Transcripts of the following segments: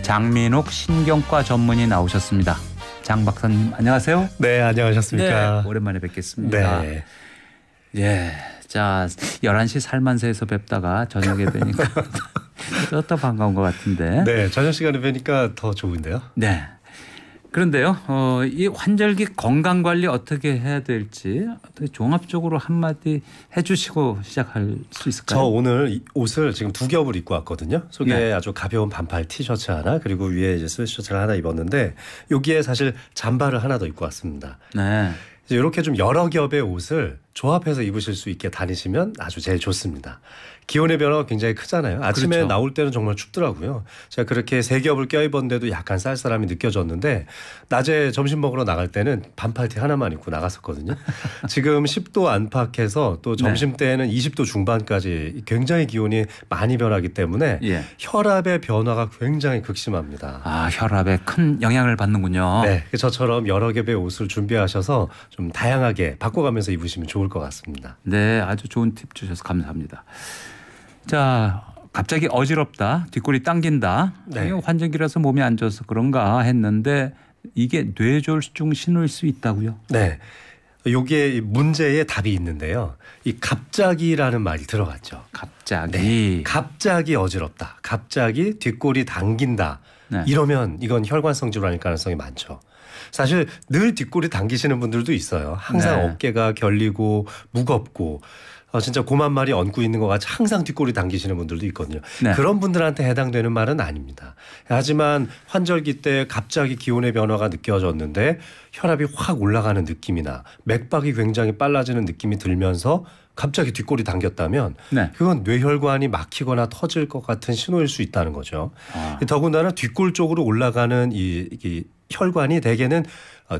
장민욱 신경과 전문의 나오셨습니다. 장 박사님 안녕하세요. 네, 안녕하셨습니까. 네, 오랜만에 뵙겠습니다. 네. 예, 자 11시 살만세에서 뵙다가 저녁에 뵈니까 또 반가운 것 같은데. 네, 저녁 시간에 뵈니까 더 좋은데요. 네. 그런데요, 이 환절기 건강 관리 어떻게 해야 될지 어떻게 종합적으로 한마디 해주시고 시작할 수 있을까요? 저 오늘 옷을 지금 두 겹을 입고 왔거든요. 속에 네. 아주 가벼운 반팔 티셔츠 하나, 그리고 위에 이제 스웨트셔츠를 하나 입었는데 여기에 사실 잠바를 하나 더 입고 왔습니다. 네. 이제 이렇게 좀 여러 겹의 옷을 조합해서 입으실 수 있게 다니시면 아주 제일 좋습니다. 기온의 변화가 굉장히 크잖아요. 아침에 그렇죠. 나올 때는 정말 춥더라고요. 제가 그렇게 세 겹을 껴입었는데도 약간 쌀쌀함이 느껴졌는데 낮에 점심 먹으러 나갈 때는 반팔티 하나만 입고 나갔었거든요. 지금 10도 안팎에서 또 점심때에는 20도 중반까지 굉장히 기온이 많이 변하기 때문에 예. 혈압의 변화가 굉장히 극심합니다. 아, 혈압에 큰 영향을 받는군요. 네, 저처럼 여러 겹의 옷을 준비하셔서 좀 다양하게 바꿔가면서 입으시면 좋을 것 같습니다. 네, 아주 좋은 팁 주셔서 감사합니다. 자, 갑자기 어지럽다, 뒷골이 당긴다. 네. 환절기라서 몸이 안 좋아서 그런가 했는데 이게 뇌졸중 신호일 수 있다고요? 네, 여기에 문제의 답이 있는데요. 이 갑자기라는 말이 들어갔죠. 갑자기. 네, 갑자기 어지럽다, 갑자기 뒷골이 당긴다. 네. 이러면 이건 혈관성 질환일 가능성이 많죠. 사실 늘 뒷골이 당기시는 분들도 있어요. 항상 네. 어깨가 결리고 무겁고 진짜 고만 말이 얹고 있는 것 같이 항상 뒷골이 당기시는 분들도 있거든요. 네. 그런 분들한테 해당되는 말은 아닙니다. 하지만 환절기 때 갑자기 기온의 변화가 느껴졌는데 혈압이 확 올라가는 느낌이나 맥박이 굉장히 빨라지는 느낌이 들면서 갑자기 뒷골이 당겼다면 네. 그건 뇌혈관이 막히거나 터질 것 같은 신호일 수 있다는 거죠. 아. 더군다나 뒷골 쪽으로 올라가는 이 혈관이 대개는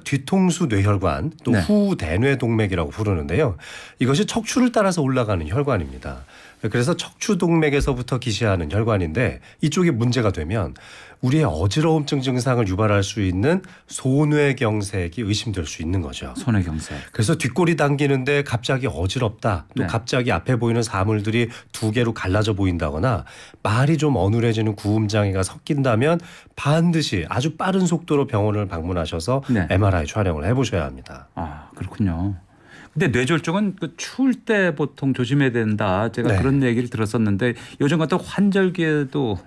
뒤통수 뇌혈관 또 네. 후대뇌동맥이라고 부르는데요. 이것이 척추를 따라서 올라가는 혈관입니다. 그래서 척추동맥에서부터 기시하는 혈관인데 이쪽이 문제가 되면 우리의 어지러움증 증상을 유발할 수 있는 소뇌경색이 의심될 수 있는 거죠. 손해경색. 그래서 뒷골이 당기는데 갑자기 어지럽다. 또 네. 갑자기 앞에 보이는 사물들이 두 개로 갈라져 보인다거나 말이 좀 어눌해지는 구음장애가 섞인다면 반드시 아주 빠른 속도로 병원을 방문하셔서 네. MRI 촬영을 해보셔야 합니다. 아, 그렇군요. 근데 뇌졸중은 그 추울 때 보통 조심해야 된다. 제가 네. 그런 얘기를 들었었는데 요즘 같은 환절기에도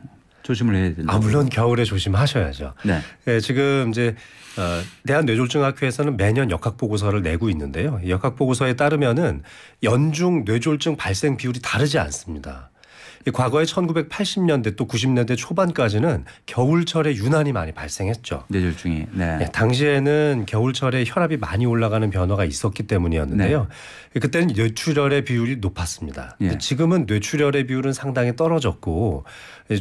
조심을 해야 된다. 물론 겨울에 조심하셔야죠. 네. 네, 지금 이제 대한뇌졸중학회에서는 매년 역학보고서를 내고 있는데요. 이 역학보고서에 따르면은 연중 뇌졸중 발생 비율이 다르지 않습니다. 과거에 1980년대 또 90년대 초반까지는 겨울철에 유난히 많이 발생했죠. 뇌졸중이. 네. 네, 당시에는 겨울철에 혈압이 많이 올라가는 변화가 있었기 때문이었는데요. 그때는 뇌출혈의 비율이 높았습니다. 예. 지금은 뇌출혈의 비율은 상당히 떨어졌고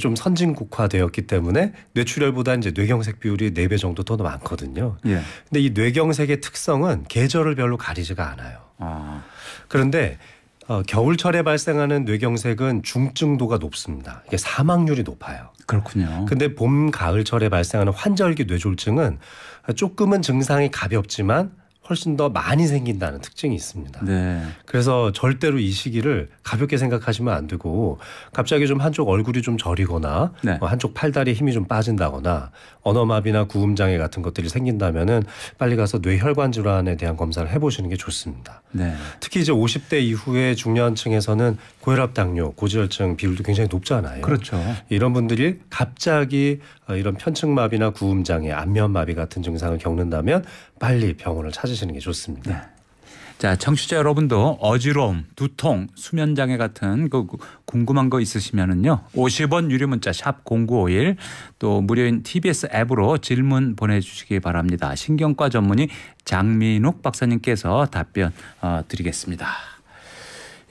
좀 선진국화되었기 때문에 뇌출혈보다 이제 뇌경색 비율이 4배 정도 더 많거든요. 예. 근데 이 뇌경색의 특성은 계절을 별로 가리지가 않아요. 아, 그런데 겨울철에 발생하는 뇌경색은 중증도가 높습니다. 이게 사망률이 높아요. 그렇군요. 근데 봄, 가을철에 발생하는 환절기 뇌졸중은 조금은 증상이 가볍지만 훨씬 더 많이 생긴다는 특징이 있습니다. 네. 그래서 절대로 이 시기를 가볍게 생각하시면 안 되고 갑자기 좀 한쪽 얼굴이 좀 저리거나 네. 한쪽 팔다리에 힘이 좀 빠진다거나 언어마비나 구음장애 같은 것들이 생긴다면은 빨리 가서 뇌혈관 질환에 대한 검사를 해보시는 게 좋습니다. 네. 특히 이제 50대 이후에 중년층에서는 고혈압, 당뇨, 고지혈증 비율도 굉장히 높잖아요. 그렇죠. 이런 분들이 갑자기 이런 편측마비나 구음장애, 안면마비 같은 증상을 겪는다면 빨리 병원을 찾으시는 게 좋습니다. 네. 자, 청취자 여러분도 어지러움, 두통, 수면장애 같은 그 궁금한 거 있으시면은요. 50원 유료 문자 샵 0951 또 무료인 TBS 앱으로 질문 보내주시기 바랍니다. 신경과 전문의 장민욱 박사님께서 답변 드리겠습니다.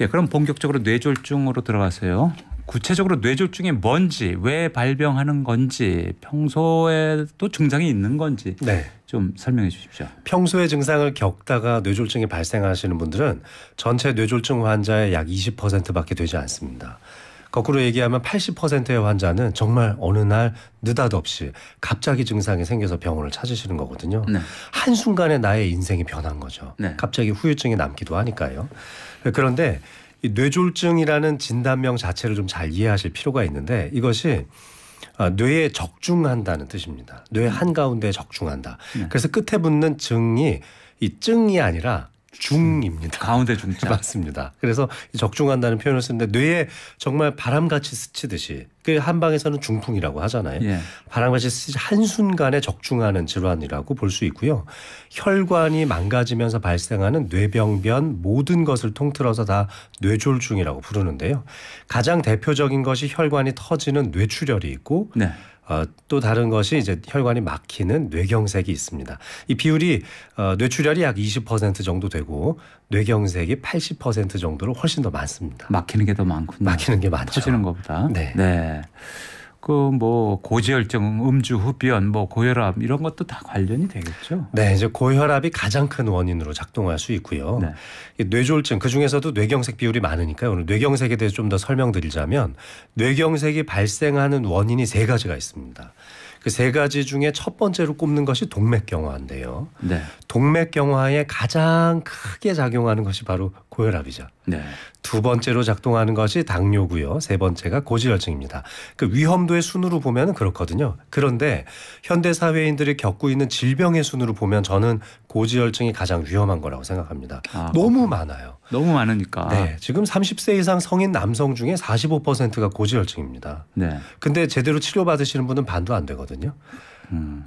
예, 그럼 본격적으로 뇌졸중으로 들어가세요. 구체적으로 뇌졸중이 뭔지, 왜 발병하는 건지, 평소에도 증상이 있는 건지 네. 좀 설명해 주십시오. 평소에 증상을 겪다가 뇌졸중이 발생하시는 분들은 전체 뇌졸중 환자의 약 20%밖에 되지 않습니다. 거꾸로 얘기하면 80%의 환자는 정말 어느 날 느닷없이 갑자기 증상이 생겨서 병원을 찾으시는 거거든요. 네. 한순간에 나의 인생이 변한 거죠. 네. 갑자기 후유증이 남기도 하니까요. 그런데 이 뇌졸중이라는 진단명 자체를 좀 잘 이해하실 필요가 있는데 이것이 뇌에 적중한다는 뜻입니다. 뇌 한가운데에 적중한다. 그래서 끝에 붙는 증이 이 증이 아니라 중입니다. 가운데 중자. 맞습니다. 그래서 적중한다는 표현을 쓰는데 뇌에 정말 바람같이 스치듯이 그 한방에서는 중풍이라고 하잖아요. 예. 바람같이 스치듯이 한순간에 적중하는 질환이라고 볼 수 있고요. 혈관이 망가지면서 발생하는 뇌병변 모든 것을 통틀어서 다 뇌졸중이라고 부르는데요. 가장 대표적인 것이 혈관이 터지는 뇌출혈이 있고 네. 또 다른 것이 이제 혈관이 막히는 뇌경색이 있습니다. 이 비율이 뇌출혈이 약 20% 정도 되고 뇌경색이 80% 정도로 훨씬 더 많습니다. 막히는 게 더 많군요. 막히는 게 많죠. 터지는 것보다. 네. 네. 그 뭐 고지혈증, 음주, 흡연, 뭐 고혈압 이런 것도 다 관련이 되겠죠. 네, 이제 고혈압이 가장 큰 원인으로 작동할 수 있고요. 네. 이 뇌졸중 그 중에서도 뇌경색 비율이 많으니까요. 오늘 뇌경색에 대해서 좀 더 설명드리자면 뇌경색이 발생하는 원인이 세 가지가 있습니다. 그 세 가지 중에 첫 번째로 꼽는 것이 동맥경화인데요. 네. 동맥경화에 가장 크게 작용하는 것이 바로 고혈압이죠. 네. 두 번째로 작동하는 것이 당뇨고요. 세 번째가 고지혈증입니다. 그 위험도의 순으로 보면 그렇거든요. 그런데 현대 사회인들이 겪고 있는 질병의 순으로 보면 저는 고지혈증이 가장 위험한 거라고 생각합니다. 너무 많아요. 너무 많으니까. 네, 지금 30세 이상 성인 남성 중에 45%가 고지혈증입니다. 네. 근데 제대로 치료받으시는 분은 반도 안 되거든요.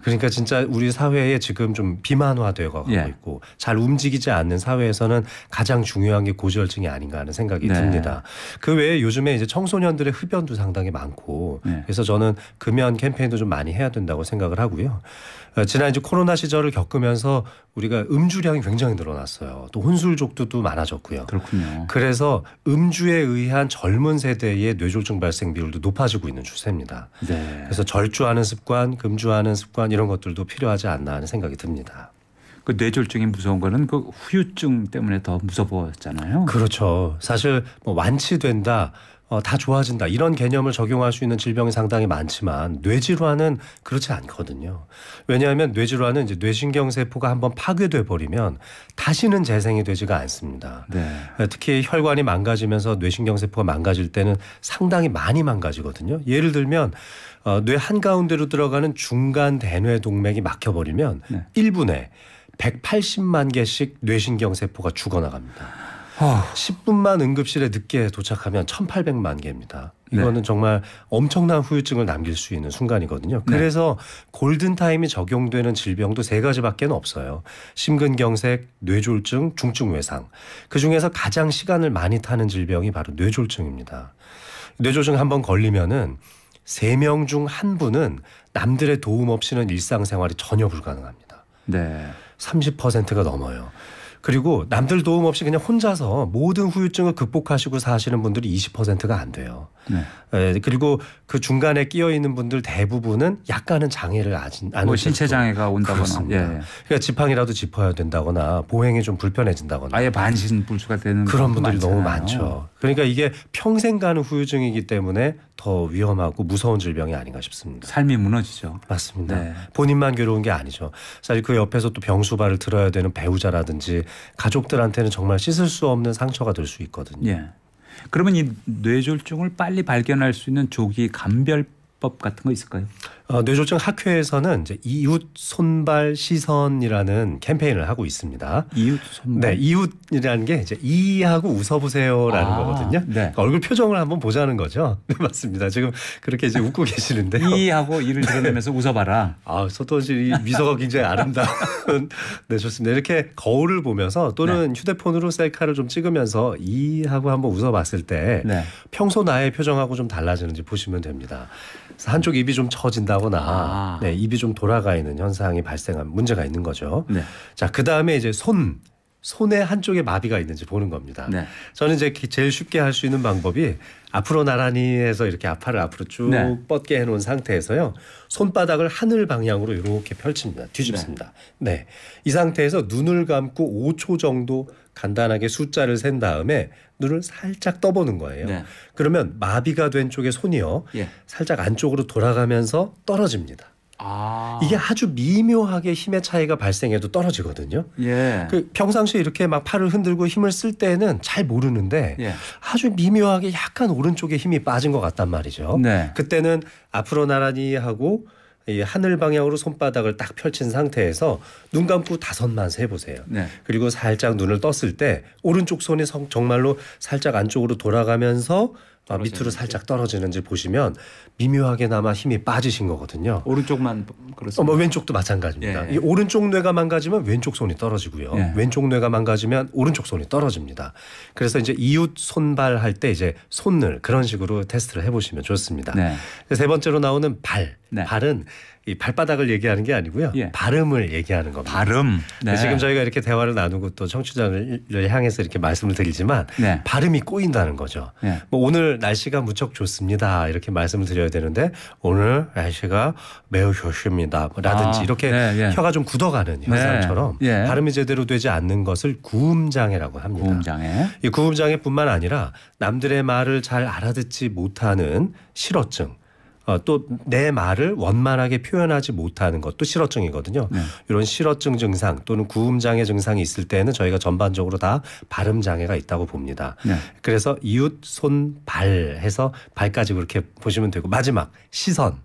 그러니까 진짜 우리 사회에 지금 좀 비만화되어 가고 예. 있고 잘 움직이지 않는 사회에서는 가장 중요한 게 고지혈증이 아닌가 하는 생각이 네. 듭니다. 그 외에 요즘에 이제 청소년들의 흡연도 상당히 많고 네. 그래서 저는 금연 캠페인도 좀 많이 해야 된다고 생각을 하고요. 지난 이제 코로나 시절을 겪으면서 우리가 음주량이 굉장히 늘어났어요. 또 혼술족도 많아졌고요. 그렇군요. 그래서 음주에 의한 젊은 세대의 뇌졸중 발생 비율도 높아지고 있는 추세입니다. 네. 그래서 절주하는 습관, 금주하는 습관 이런 것들도 필요하지 않나 하는 생각이 듭니다. 그 뇌졸중이 무서운 거는 그 후유증 때문에 더 무서웠잖아요. 그렇죠. 사실 뭐 완치된다. 다 좋아진다 이런 개념을 적용할 수 있는 질병이 상당히 많지만 뇌질환은 그렇지 않거든요. 왜냐하면 뇌질환은 이제 뇌신경 세포가 한번 파괴돼 버리면 다시는 재생이 되지가 않습니다. 네. 특히 혈관이 망가지면서 뇌신경 세포가 망가질 때는 상당히 많이 망가지거든요. 예를 들면 뇌 한가운데로 들어가는 중간 대뇌 동맥이 막혀버리면 네. 1분에 180만 개씩 뇌신경 세포가 죽어나갑니다. 10분만 응급실에 늦게 도착하면 1,800만 개입니다. 이거는 네. 정말 엄청난 후유증을 남길 수 있는 순간이거든요. 네. 그래서 골든타임이 적용되는 질병도 세 가지밖에 없어요. 심근경색, 뇌졸중, 중증외상. 그중에서 가장 시간을 많이 타는 질병이 바로 뇌졸중입니다. 뇌졸중 한번 걸리면은 3명 중 1분은 남들의 도움 없이는 일상생활이 전혀 불가능합니다. 네. 30%가 넘어요. 그리고 남들 도움 없이 그냥 혼자서 모든 후유증을 극복하시고 사시는 분들이 20%가 안 돼요. 네. 그리고 그 중간에 끼어 있는 분들 대부분은 약간은 장애를 아는 뭐 신체 장애가 온다거나. 그렇습니다. 예. 그러니까 지팡이라도 짚어야 된다거나 보행이 좀 불편해진다거나 아예 반신불수가 되는 그런 분들이 많잖아요. 너무 많죠. 그러니까 이게 평생 가는 후유증이기 때문에 더 위험하고 무서운 질병이 아닌가 싶습니다. 삶이 무너지죠. 맞습니다. 네. 본인만 괴로운 게 아니죠. 사실 그 옆에서 또 병수발을 들어야 되는 배우자라든지 가족들한테는 정말 씻을 수 없는 상처가 될 수 있거든요. 예. 그러면 이 뇌졸중을 빨리 발견할 수 있는 조기 감별법 같은 거 있을까요? 뇌졸중 학회에서는 이제 이웃 손발 시선이라는 캠페인을 하고 있습니다. 이웃 손발. 네, 이웃이라는 게 이제 이하고 웃어보세요라는 거거든요. 네. 그러니까 얼굴 표정을 한번 보자는 거죠. 네, 맞습니다. 지금 그렇게 이제 웃고 계시는데요. 이하고 이를 드러내면서 웃어봐라. 소토원 씨 미소가 굉장히 아름다운. 네, 좋습니다. 이렇게 거울을 보면서 또는 휴대폰으로 셀카를 좀 찍으면서 이하고 한번 웃어봤을 때 네. 평소 나의 표정하고 좀 달라지는지 보시면 됩니다. 그래서 한쪽 입이 좀 처진다거나 네, 입이 좀 돌아가 있는 현상이 발생한 문제가 있는 거죠. 네. 자, 그다음에 이제 손의 한쪽에 마비가 있는지 보는 겁니다. 네. 저는 이제 제일 쉽게 할 수 있는 방법이 앞으로 나란히 해서 이렇게 앞팔을 앞으로 쭉 네. 뻗게 해놓은 상태에서요. 손바닥을 하늘 방향으로 이렇게 펼칩니다. 뒤집습니다. 네. 이 상태에서 눈을 감고 5초 정도 간단하게 숫자를 센 다음에 눈을 살짝 떠보는 거예요. 네. 그러면 마비가 된 쪽의 손이요. 예. 살짝 안쪽으로 돌아가면서 떨어집니다. 이게 아주 미묘하게 힘의 차이가 발생해도 떨어지거든요. 예. 그 평상시에 이렇게 막 팔을 흔들고 힘을 쓸 때는 잘 모르는데 예. 아주 미묘하게 약간 오른쪽에 힘이 빠진 것 같단 말이죠. 네. 그때는 앞으로 나란히 하고 이 하늘 방향으로 손바닥을 딱 펼친 상태에서 눈 감고 5만 세보세요. 네. 그리고 살짝 눈을 떴을 때 오른쪽 손이 정말로 살짝 안쪽으로 돌아가면서 밑으로 살짝 떨어지는지 보시면 미묘하게나마 힘이 빠지신 거거든요. 오른쪽만 그렇습니다. 왼쪽도 마찬가지입니다. 예. 이 오른쪽 뇌가 망가지면 왼쪽 손이 떨어지고요. 예. 왼쪽 뇌가 망가지면 오른쪽 손이 떨어집니다. 그래서 이제 이웃 손발 할 때 이제 손을 그런 식으로 테스트를 해보시면 좋습니다. 네. 세 번째로 나오는 발. 네. 발은 이 발바닥을 얘기하는 게 아니고요. 예. 발음을 얘기하는 겁니다. 발음. 네. 지금 저희가 이렇게 대화를 나누고 또 청취자를 향해서 이렇게 말씀을 드리지만 네. 발음이 꼬인다는 거죠. 네. 뭐 오늘 날씨가 무척 좋습니다. 이렇게 말씀을 드려야 되는데 오늘 날씨가 매우 좋습니다. 라든지 이렇게 네, 예. 혀가 좀 굳어가는 현상처럼 예. 발음이 제대로 되지 않는 것을 구음장애라고 합니다. 구음장애. 이 구음장애뿐만 아니라 남들의 말을 잘 알아듣지 못하는 실어증. 또 내 말을 원만하게 표현하지 못하는 것도 실어증이거든요. 네. 이런 실어증 증상 또는 구음장애 증상이 있을 때는 저희가 전반적으로 다 발음장애가 있다고 봅니다. 네. 그래서 이웃, 손, 발 해서 발까지 그렇게 보시면 되고 마지막 시선.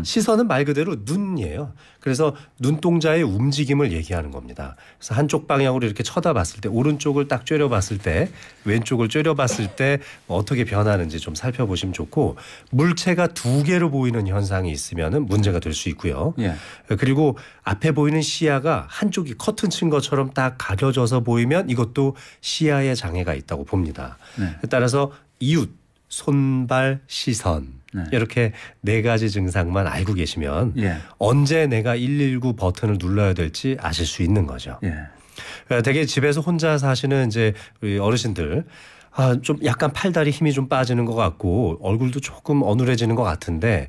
시선은 말 그대로 눈이에요. 그래서 눈동자의 움직임을 얘기하는 겁니다. 그래서 한쪽 방향으로 이렇게 쳐다봤을 때 오른쪽을 딱 쬐려봤을 때 왼쪽을 쬐려봤을 때 어떻게 변하는지 좀 살펴보시면 좋고 물체가 2개로 보이는 현상이 있으면 문제가 될 수 있고요. 예. 그리고 앞에 보이는 시야가 한쪽이 커튼 친 것처럼 딱 가려져서 보이면 이것도 시야에 장애가 있다고 봅니다. 네. 따라서 이웃, 손발, 시선 네. 이렇게 4가지 증상만 알고 계시면 예. 언제 내가 119 버튼을 눌러야 될지 아실 수 있는 거죠. 예. 되게 집에서 혼자 사시는 이제 우리 어르신들 좀 약간 팔다리 힘이 좀 빠지는 것 같고 얼굴도 조금 어눌해지는 것 같은데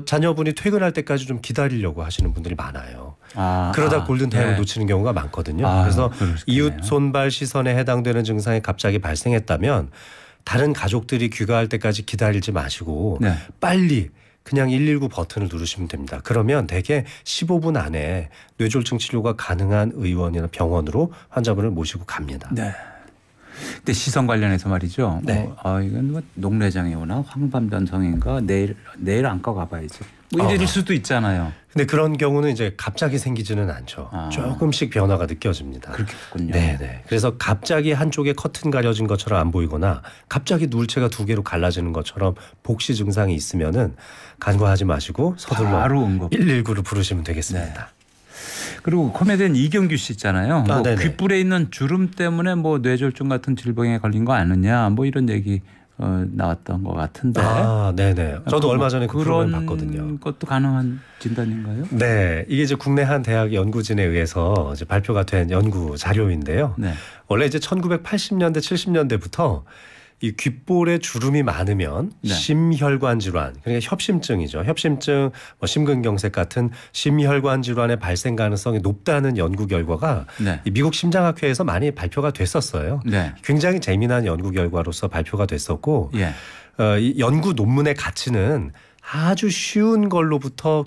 자녀분이 퇴근할 때까지 좀 기다리려고 하시는 분들이 많아요. 그러다 골든타임을 예. 놓치는 경우가 많거든요. 아, 그래서 그러시겠네요. 이웃 손발 시선에 해당되는 증상이 갑자기 발생했다면 다른 가족들이 귀가할 때까지 기다리지 마시고 네. 빨리 그냥 119 버튼을 누르시면 됩니다. 그러면 대개 15분 안에 뇌졸중 치료가 가능한 의원이나 병원으로 환자분을 모시고 갑니다. 네. 근데 시선 관련해서 말이죠. 네. 이건 뭐 녹내장애 오나 황반변성인가 내일 안과 가봐야지. 뭐 이럴 수도 있잖아요. 근데 그런 경우는 이제 갑자기 생기지는 않죠. 조금씩 변화가 느껴집니다. 그렇겠군요. 네네. 그래서 갑자기 한쪽에 커튼 가려진 것처럼 안 보이거나 갑자기 물체가 2개로 갈라지는 것처럼 복시 증상이 있으면은 간과하지 마시고 서둘러 바로 응급. 119를 부르시면 되겠습니다. 네. 그리고 코미디언 이경규 씨 있잖아요. 뭐 귓불에 있는 주름 때문에 뭐 뇌졸중 같은 질병에 걸린 거 아니냐 뭐 이런 얘기 나왔던 것 같은데. 네네. 저도 얼마 전에 그 프로그램 그런 봤거든요. 것도 가능한 진단인가요? 네, 이게 이제 국내 한 대학 연구진에 의해서 이제 발표가 된 연구 자료인데요. 네. 원래 이제 1980년대, 70년대부터 이 귓볼에 주름이 많으면 네. 심혈관 질환, 그러니까 협심증이죠. 협심증, 심근경색 같은 심혈관 질환의 발생 가능성이 높다는 연구 결과가 네. 이 미국 심장학회에서 많이 발표가 됐었어요. 네. 굉장히 재미난 연구 결과로서 발표가 됐었고 예. 이 연구 논문의 가치는 아주 쉬운 걸로부터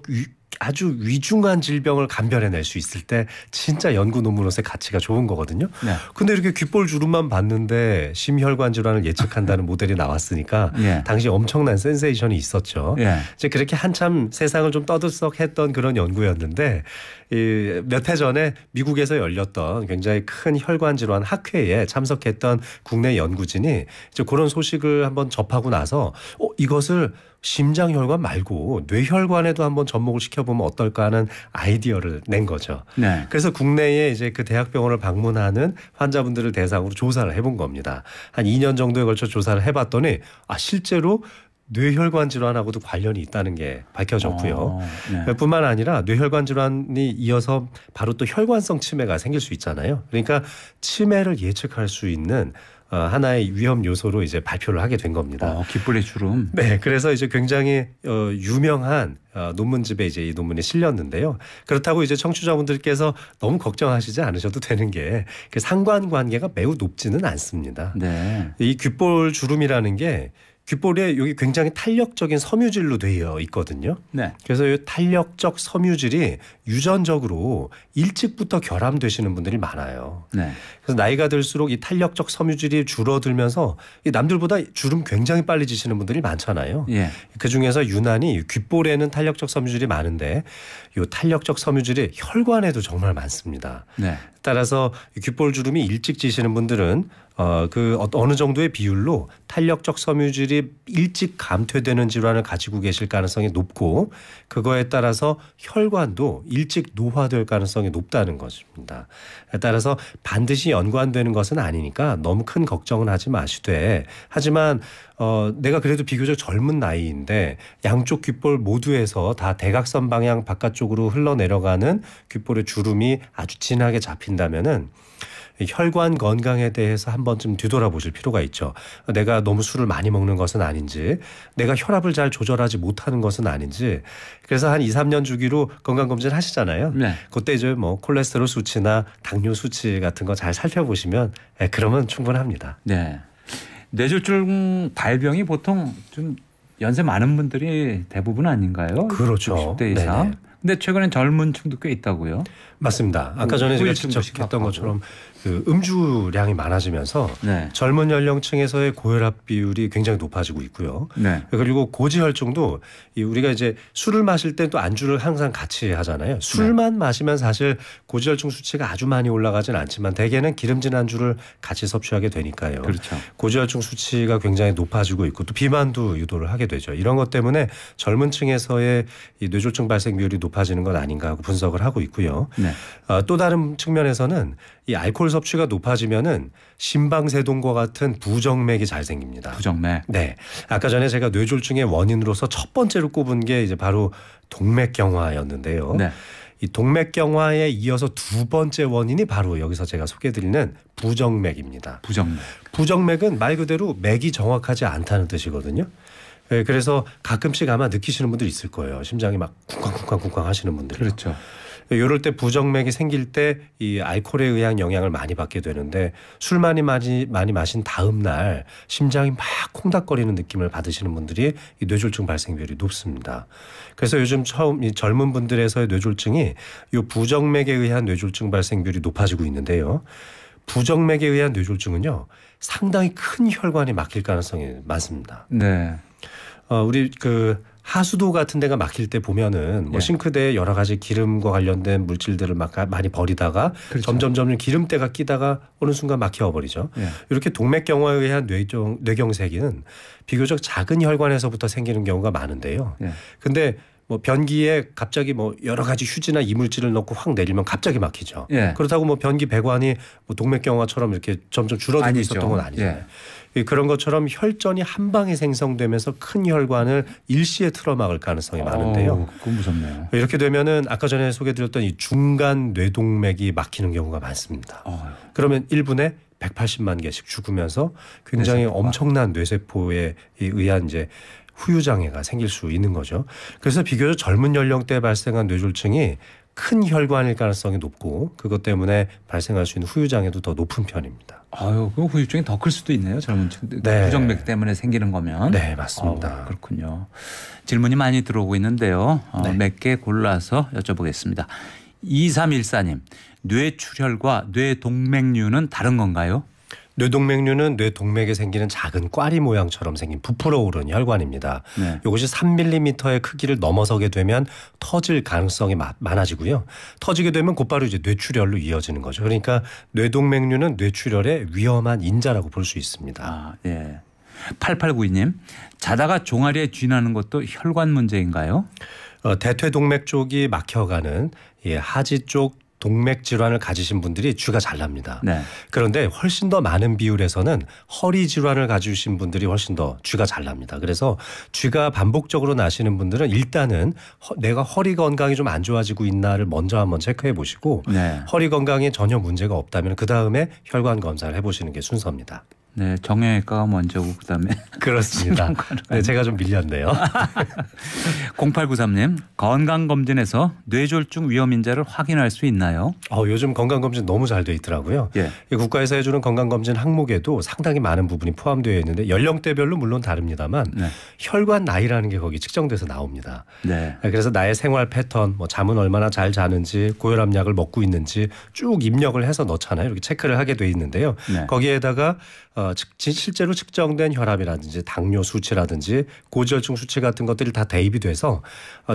아주 위중한 질병을 감별해낼 수 있을 때 진짜 연구 논문으로서의 가치가 좋은 거거든요. 네. 근데 이렇게 귓볼 주름만 봤는데 심혈관 질환을 예측한다는 모델이 나왔으니까 예. 당시 엄청난 센세이션이 있었죠. 예. 이제 그렇게 한참 세상을 좀 떠들썩했던 그런 연구였는데 몇 해 전에 미국에서 열렸던 굉장히 큰 혈관 질환 학회에 참석했던 국내 연구진이 이제 그런 소식을 한번 접하고 나서 이것을 심장혈관 말고 뇌혈관에도 한번 접목을 시켜보면 어떨까 하는 아이디어를 낸 거죠. 네. 그래서 국내에 이제 그 대학병원을 방문하는 환자분들을 대상으로 조사를 해본 겁니다. 한 2년 정도에 걸쳐 조사를 해봤더니 실제로 뇌혈관 질환하고도 관련이 있다는 게 밝혀졌고요. 네. 뿐만 아니라 뇌혈관 질환이 이어서 바로 또 혈관성 치매가 생길 수 있잖아요. 그러니까 치매를 예측할 수 있는 하나의 위험 요소로 이제 발표를 하게 된 겁니다. 귓불의 주름. 네, 그래서 이제 굉장히 유명한 논문집에 이제 이 논문이 실렸는데요. 그렇다고 이제 청취자분들께서 너무 걱정하시지 않으셔도 되는 게 그 상관관계가 매우 높지는 않습니다. 네. 이 귓볼 주름이라는 게 귓볼에 여기 굉장히 탄력적인 섬유질로 되어 있거든요. 네. 그래서 이 탄력적 섬유질이 유전적으로 일찍부터 결함되시는 분들이 많아요. 네. 그래서 나이가 들수록 이 탄력적 섬유질이 줄어들면서 이 남들보다 주름 굉장히 빨리 지시는 분들이 많잖아요. 예. 그중에서 유난히 귓볼에는 탄력적 섬유질이 많은데 이 탄력적 섬유질이 혈관에도 정말 많습니다. 네. 따라서 귓볼 주름이 일찍 지시는 분들은 어느 정도의 비율로 탄력적 섬유질이 일찍 감퇴되는 질환을 가지고 계실 가능성이 높고 그거에 따라서 혈관도 일찍 노화될 가능성이 높다는 것입니다. 따라서 반드시 연관되는 것은 아니니까 너무 큰 걱정은 하지 마시되 하지만 내가 그래도 비교적 젊은 나이인데 양쪽 귓볼 모두에서 다 대각선 방향 바깥쪽으로 흘러내려가는 귓볼의 주름이 아주 진하게 잡힌다면은 혈관 건강에 대해서 한 번쯤 뒤돌아보실 필요가 있죠. 내가 너무 술을 많이 먹는 것은 아닌지 내가 혈압을 잘 조절하지 못하는 것은 아닌지 그래서 한 2, 3년 주기로 건강검진 하시잖아요. 네. 그때 이제 뭐 콜레스테롤 수치나 당뇨 수치 같은 거 잘 살펴보시면 그러면 충분합니다. 네. 뇌졸중 발병이 보통 좀 연세 많은 분들이 대부분 아닌가요? 그렇죠. 60대 이상. 네네. 근데 최근엔 젊은 층도 꽤 있다고요? 맞습니다. 아까 전에 제가 후유증도 지적했던 것처럼 그 음주량이 많아지면서 네. 젊은 연령층에서의 고혈압 비율이 굉장히 높아지고 있고요. 네. 그리고 고지혈증도 우리가 이제 술을 마실 때 또 안주를 항상 같이 하잖아요. 술만 마시면 사실 고지혈증 수치가 아주 많이 올라가진 않지만 대개는 기름진 안주를 같이 섭취하게 되니까요. 그렇죠. 고지혈증 수치가 굉장히 높아지고 있고 또 비만도 유도를 하게 되죠. 이런 것 때문에 젊은 층에서의 이 뇌졸중 발생 비율이 높아지는 건 아닌가 하고 분석을 하고 있고요. 네. 또 다른 측면에서는 이 알코올 섭취가 높아지면은 심방세동과 같은 부정맥이 잘 생깁니다. 부정맥. 네. 아까 전에 제가 뇌졸중의 원인으로서 첫 번째로 꼽은 게 이제 바로 동맥경화였는데요. 네. 이 동맥경화에 이어서 두 번째 원인이 바로 여기서 제가 소개해드리는 부정맥입니다. 부정맥. 부정맥은 말 그대로 맥이 정확하지 않다는 뜻이거든요. 그래서 가끔씩 아마 느끼시는 분들 있을 거예요. 심장이 막 쿵쾅쿵쾅쿵쾅 하시는 분들. 그렇죠. 이럴 때 부정맥이 생길 때 이 알코올에 의한 영향을 많이 받게 되는데 술 많이 마신 다음 날 심장이 막 콩닥거리는 느낌을 받으시는 분들이 이 뇌졸중 발생 비율이 높습니다. 그래서 요즘 이 젊은 분들에서의 뇌졸중이 이 부정맥에 의한 뇌졸중 발생 비율이 높아지고 있는데요. 부정맥에 의한 뇌졸중은요 상당히 큰 혈관이 막힐 가능성이 많습니다. 네. 우리 그 하수도 같은 데가 막힐 때 보면은 뭐 예. 싱크대에 여러 가지 기름과 관련된 물질들을 막 많이 버리다가 그렇죠. 점점 기름때가 끼다가 어느 순간 막혀버리죠. 예. 이렇게 동맥경화에 의한 뇌경색은 비교적 작은 혈관에서부터 생기는 경우가 많은데요. 예. 근데 뭐 변기에 갑자기 뭐 여러 가지 휴지나 이물질을 넣고 확 내리면 갑자기 막히죠. 예. 그렇다고 뭐 변기 배관이 뭐 동맥경화처럼 이렇게 점점 줄어들고 아니죠. 있었던 건 아니잖아요. 예. 그런 것처럼 혈전이 한 방에 생성되면서 큰 혈관을 일시에 틀어막을 가능성이 많은데요. 그건 무섭네요. 이렇게 되면은 아까 전에 소개드렸던 이 중간 뇌동맥이 막히는 경우가 많습니다. 그러면 1분에 180만 개씩 죽으면서 굉장히 뇌세포가. 엄청난 뇌세포에 의한 이제 후유 장애가 생길 수 있는 거죠. 그래서 비교적 젊은 연령대에 발생한 뇌졸중이 큰 혈관일 가능성이 높고 그것 때문에 발생할 수 있는 후유 장애도 더 높은 편입니다. 그 후유증이 더 클 수도 있네요. 젊은 층들. 네. 부정맥 때문에 생기는 거면. 네, 맞습니다. 그렇군요. 질문이 많이 들어오고 있는데요. 네. 몇 개 골라서 여쭤보겠습니다. 2314님. 뇌출혈과 뇌동맥류는 다른 건가요? 뇌동맥류는 뇌동맥에 생기는 작은 꽈리 모양처럼 생긴 부풀어 오른 혈관입니다. 네. 이것이 3mm의 크기를 넘어서게 되면 터질 가능성이 많아지고요. 터지게 되면 곧바로 이제 뇌출혈로 이어지는 거죠. 그러니까 뇌동맥류는 뇌출혈의 위험한 인자라고 볼 수 있습니다. 예. 8892님. 자다가 종아리에 쥐나는 것도 혈관 문제인가요? 대퇴동맥 쪽이 막혀가는 하지 쪽 동맥 질환을 가지신 분들이 쥐가 잘 납니다. 네. 그런데 훨씬 더 많은 비율에서는 허리 질환을 가지신 분들이 훨씬 더 쥐가 잘 납니다. 그래서 쥐가 반복적으로 나시는 분들은 일단은 내가 허리 건강이 좀 안 좋아지고 있나를 먼저 한번 체크해 보시고 네. 허리 건강에 전혀 문제가 없다면 그다음에 혈관 검사를 해보시는 게 순서입니다. 네, 정형외과가 먼저고 그다음에 그렇습니다. 네, 제가 좀 밀렸네요. 0893님 건강검진에서 뇌졸중 위험 인자를 확인할 수 있나요? 요즘 건강검진 너무 잘 돼 있더라고요. 예. 이 국가에서 해주는 건강검진 항목에도 상당히 많은 부분이 포함되어 있는데 연령대별로 물론 다릅니다만 네. 혈관 나이라는 게 거기 측정돼서 나옵니다. 네. 그래서 나의 생활 패턴, 뭐 잠은 얼마나 잘 자는지, 고혈압약을 먹고 있는지 쭉 입력을 해서 넣잖아요. 이렇게 체크를 하게 돼 있는데요. 네. 거기에다가 실제로 측정된 혈압이라든지 당뇨 수치라든지 고지혈증 수치 같은 것들이 다 대입이 돼서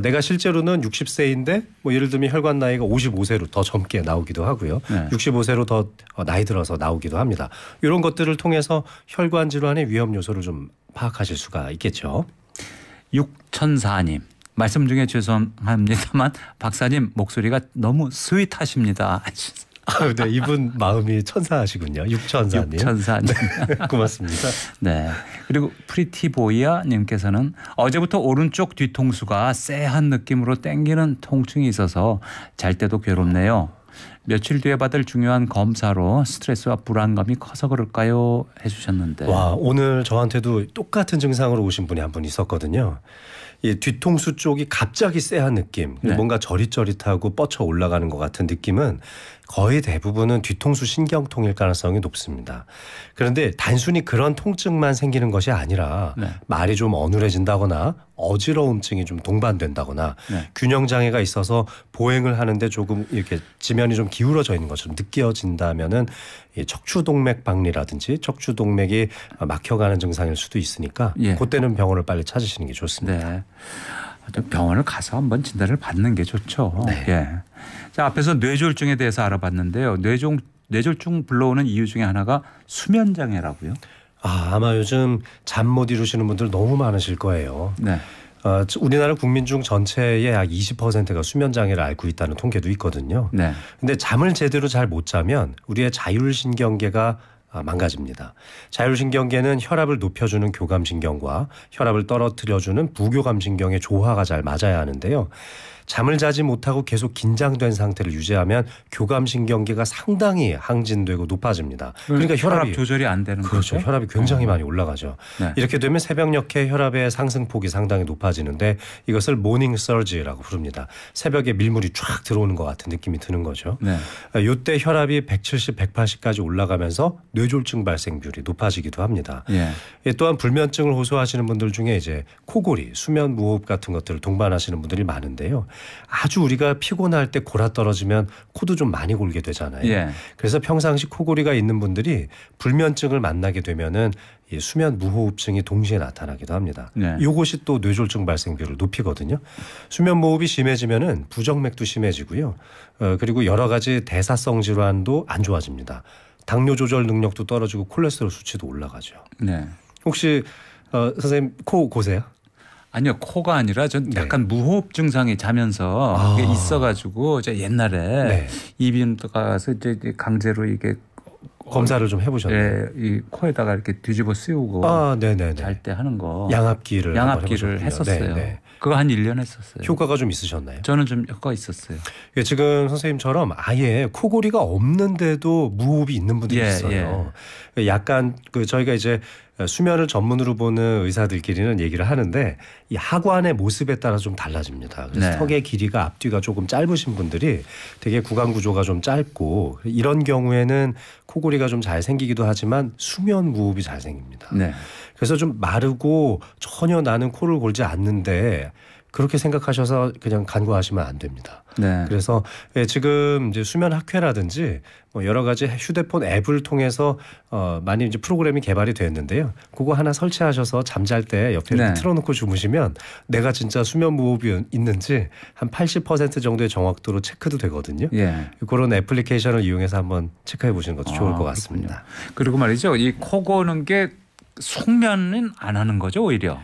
내가 실제로는 60세인데 뭐 예를 들면 혈관 나이가 55세로 더 젊게 나오기도 하고요. 네. 65세로 더 나이 들어서 나오기도 합니다. 이런 것들을 통해서 혈관 질환의 위험 요소를 좀 파악하실 수가 있겠죠. 6004님 말씀 중에 죄송합니다만 박사님 목소리가 너무 스윗하십니다. 네, 이분 마음이 천사하시군요. 6004님. 6004님. 고맙습니다. 네. 그리고 프리티보이아 님께서는 어제부터 오른쪽 뒤통수가 쎄한 느낌으로 땡기는 통증이 있어서 잘 때도 괴롭네요. 며칠 뒤에 받을 중요한 검사로 스트레스와 불안감이 커서 그럴까요? 해주셨는데. 와, 오늘 저한테도 똑같은 증상으로 오신 분이 한 분 있었거든요. 이 뒤통수 쪽이 갑자기 쎄한 느낌, 네. 뭔가 저릿저릿하고 뻗쳐 올라가는 것 같은 느낌은 거의 대부분은 뒤통수 신경통일 가능성이 높습니다. 그런데 단순히 그런 통증만 생기는 것이 아니라 네. 말이 좀 어눌해진다거나 어지러움증이 좀 동반된다거나 네. 균형 장애가 있어서 보행을 하는데 조금 이렇게 지면이 좀 기울어져 있는 것처럼 느껴진다면은 이 척추동맥 박리라든지 척추동맥이 막혀가는 증상일 수도 있으니까 예. 그때는 병원을 빨리 찾으시는 게 좋습니다. 네. 병원을 가서 한번 진단을 받는 게 좋죠. 네. 예. 자, 앞에서 뇌졸중에 대해서 알아봤는데요. 뇌졸중 불러오는 이유 중에 하나가 수면 장애라고요. 아마 요즘 잠 못 이루시는 분들 너무 많으실 거예요. 네. 우리나라 국민 중 전체의 약 20%가 수면 장애를 앓고 있다는 통계도 있거든요. 네. 근데 잠을 제대로 잘 못 자면 우리의 자율신경계가 망가집니다. 자율신경계는 혈압을 높여주는 교감신경과 혈압을 떨어뜨려주는 부교감신경의 조화가 잘 맞아야 하는데요. 잠을 자지 못하고 계속 긴장된 상태를 유지하면 교감신경계가 상당히 항진되고 높아집니다. 그러니까 혈압 조절이 안 되는 그렇죠. 거죠. 혈압이 굉장히 많이 올라가죠. 네. 이렇게 되면 새벽녘에 혈압의 상승폭이 상당히 높아지는데 이것을 모닝 서지라고 부릅니다. 새벽에 밀물이 쫙 들어오는 것 같은 느낌이 드는 거죠. 네. 이때 혈압이 170, 180까지 올라가면서 뇌졸중 발생 비율이 높아지기도 합니다. 예. 또한 불면증을 호소하시는 분들 중에 이제 코골이, 수면 무호흡 같은 것들을 동반하시는 분들이 많은데요. 아주 우리가 피곤할 때 골아 떨어지면 코도 좀 많이 골게 되잖아요. 예. 그래서 평상시 코골이가 있는 분들이 불면증을 만나게 되면은 이 수면 무호흡증이 동시에 나타나기도 합니다. 네. 이것이 또 뇌졸중 발생 비율을 높이거든요. 수면 무호흡이 심해지면은 부정맥도 심해지고요. 그리고 여러 가지 대사성 질환도 안 좋아집니다. 당뇨 조절 능력도 떨어지고 콜레스테롤 수치도 올라가죠. 네. 혹시 선생님 코 고세요? 아니요, 코가 아니라 전 네. 약간 무호흡 증상이 자면서 이게 있어가지고 제가 옛날에 네. 이비인 가서 이제 강제로 이게 검사를 좀 해보셨나요? 예, 이 코에다가 이렇게 뒤집어 씌우고 네네네. 잘 때 하는 거 양압기를 양압기를 한번 해보셨군요. 했었어요. 네, 네. 그거 한 1년 했었어요. 효과가 좀 있으셨나요? 저는 좀 효과가 있었어요. 예, 지금 선생님처럼 아예 코골이가 없는데도 무호흡이 있는 분들이 예, 있어요. 약간 저희가 이제 수면을 전문으로 보는 의사들끼리는 얘기를 하는데 이 하관의 모습에 따라 좀 달라집니다. 그래서 네. 턱의 길이가 앞뒤가 조금 짧으신 분들이 되게 구강 구조가 좀 짧고 이런 경우에는 코골이가 좀 잘 생기기도 하지만 수면 무호흡이 잘 생깁니다. 네. 그래서 좀 마르고 전혀 나는 코를 골지 않는데 그렇게 생각하셔서 그냥 간과하시면 안 됩니다. 네. 그래서 지금 이제 수면 학회라든지 뭐 여러 가지 휴대폰 앱을 통해서 많이 이제 프로그램이 개발이 됐는데요. 그거 하나 설치하셔서 잠잘 때 옆에 이렇게 네. 틀어놓고 주무시면 내가 진짜 수면 무호흡이 있는지 한 80% 정도의 정확도로 체크도 되거든요. 예. 그런 애플리케이션을 이용해서 한번 체크해 보시는 것도 좋을 것 같습니다. 그리고 말이죠. 이 코 고는 게 숙면은 안 하는 거죠, 오히려.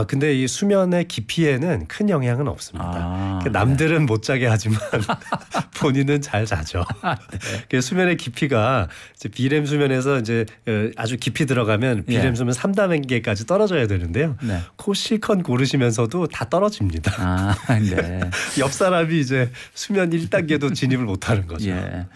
근데 이 수면의 깊이에는 큰 영향은 없습니다. 네. 남들은 못 자게 하지만 본인은 잘 자죠. 그 수면의 깊이가 이제 비렘 수면에서 이제 아주 깊이 들어가면 비렘 수면 3단계까지 떨어져야 되는데요. 네. 코 실컷 고르시면서도 다 떨어집니다. 네. 옆 사람이 이제 수면 1단계도 진입을 못 하는 거죠. 예.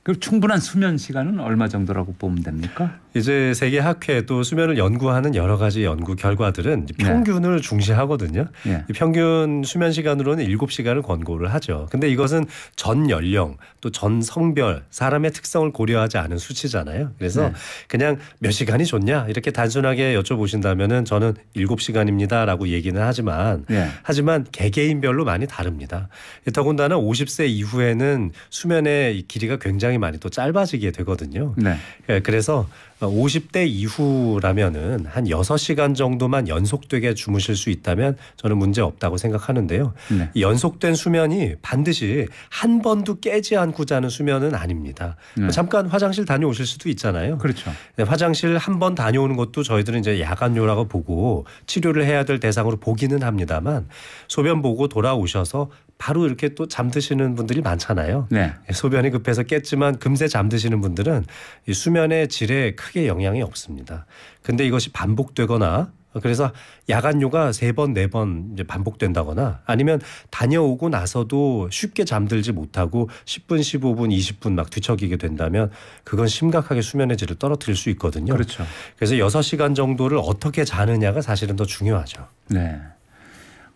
그 충분한 수면 시간은 얼마 정도라고 보면 됩니까? 이제 세계 학회 또 수면을 연구하는 여러 가지 연구 결과들은 평균을 중시하거든요. 네. 이 평균 수면 시간으로는 7시간을 권고를 하죠. 근데 이것은 전 연령 또 전 성별 사람의 특성을 고려하지 않은 수치잖아요. 그래서 네. 그냥 몇 시간이 좋냐 이렇게 단순하게 여쭤보신다면은 저는 7시간입니다라고 얘기는 하지만 네. 개개인별로 많이 다릅니다. 더군다나 50세 이후에는 수면의 길이가 굉장히 많이 또 짧아지게 되거든요. 네. 그래서 50대 이후라면은 한 6시간 정도만 연속되게 주무실 수 있다면 저는 문제 없다고 생각하는데요. 네. 이 연속된 수면이 반드시 한 번도 깨지 않고 자는 수면은 아닙니다. 네. 잠깐 화장실 다녀오실 수도 있잖아요. 그렇죠. 화장실 한 번 다녀오는 것도 저희들은 이제 야간요라고 보고 치료를 해야 될 대상으로 보기는 합니다만 소변 보고 돌아오셔서 바로 이렇게 또 잠드시는 분들이 많잖아요. 네. 소변이 급해서 깼지만 금세 잠드시는 분들은 이 수면의 질에 크게 영향이 없습니다. 근데 이것이 반복되거나 그래서 야간요가 3번, 4번 이제 반복된다거나 아니면 다녀오고 나서도 쉽게 잠들지 못하고 10분, 15분, 20분 막 뒤척이게 된다면 그건 심각하게 수면의 질을 떨어뜨릴 수 있거든요. 그렇죠. 그래서 6시간 정도를 어떻게 자느냐가 사실은 더 중요하죠. 네.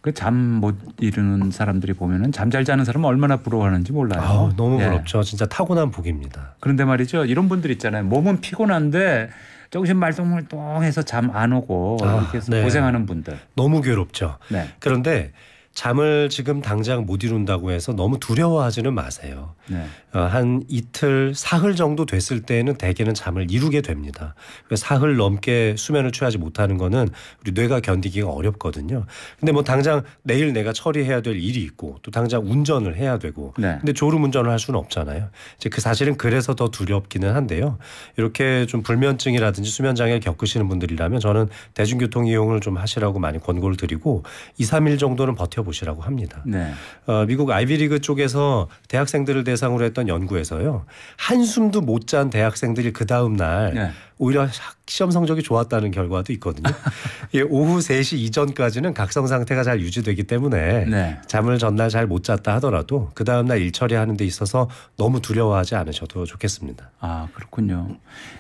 그 잠 못 이루는 사람들이 보면은 잠 잘 자는 사람은 얼마나 부러워하는지 몰라요. 너무 예. 부럽죠. 진짜 타고난 복입니다. 그런데 말이죠. 이런 분들 있잖아요. 몸은 피곤한데 조금씩 말똥말똥해서 잠 안 오고 이렇게 해서 네. 고생하는 분들. 너무 괴롭죠. 네. 그런데 잠을 지금 당장 못 이룬다고 해서 너무 두려워하지는 마세요. 네. 한 이틀, 사흘 정도 됐을 때에는 대개는 잠을 이루게 됩니다. 사흘 넘게 수면을 취하지 못하는 거는 우리 뇌가 견디기가 어렵거든요. 근데 뭐 당장 내일 내가 처리해야 될 일이 있고 또 당장 운전을 해야 되고 네. 근데 졸음 운전을 할 수는 없잖아요. 이제 그 사실은 그래서 더 두렵기는 한데요. 이렇게 좀 불면증이라든지 수면 장애를 겪으시는 분들이라면 저는 대중교통 이용을 좀 하시라고 많이 권고를 드리고 2, 3일 정도는 버텨보시라고 합니다. 네. 미국 아이비리그 쪽에서 대학생들을 대상으로 했던 연구에서요. 한숨도 못 잔 대학생들이 그 다음 날 네. 오히려 시험 성적이 좋았다는 결과도 있거든요. 오후 3시 이전까지는 각성 상태가 잘 유지되기 때문에 네. 잠을 전날 잘 못 잤다 하더라도 그 다음 날 일 처리하는 데 있어서 너무 두려워하지 않으셔도 좋겠습니다. 아, 그렇군요.